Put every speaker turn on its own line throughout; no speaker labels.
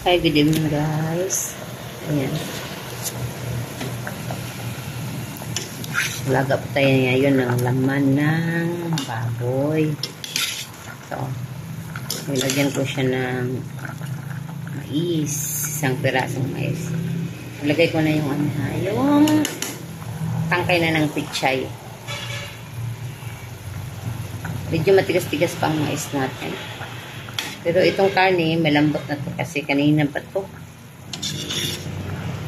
Hi, good evening guys. Ayan. Laga po tayo ngayon ng laman ng baboy. So, nilagyan ko siya ng mais. Isang pirasong mais. Nilagay ko na yung yung tangkay na ng pichay. Medyo matigas-tigas pa ang mais natin. Pero itong karne, malambot na to kasi kanina pa to.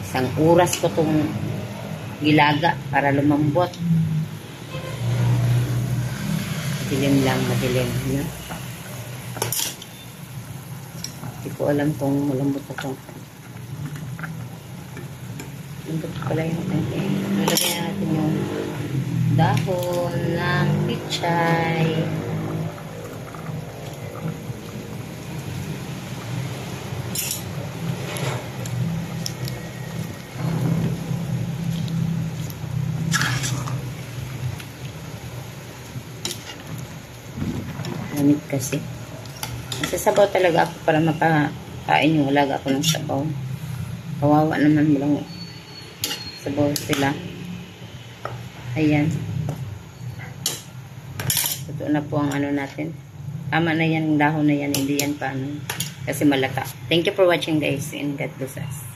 Isang oras ko itong gilaga para lumambot. Madilim lang, madilim. No? Hindi ko alam kung malambot na to. Malambot pala yung karne. Nalagyan natin yung dahon ng pichay. Lamig kasi. Nagsasabaw talaga ako para makakain yung alaga ako ng sabaw. Kawawa naman lang sabaw sila. Ayan. Totoo na po ang ano natin. Tama na yan, dahon na yan. Hindi yan pa ano. Kasi malata. Thank you for watching guys and God bless us.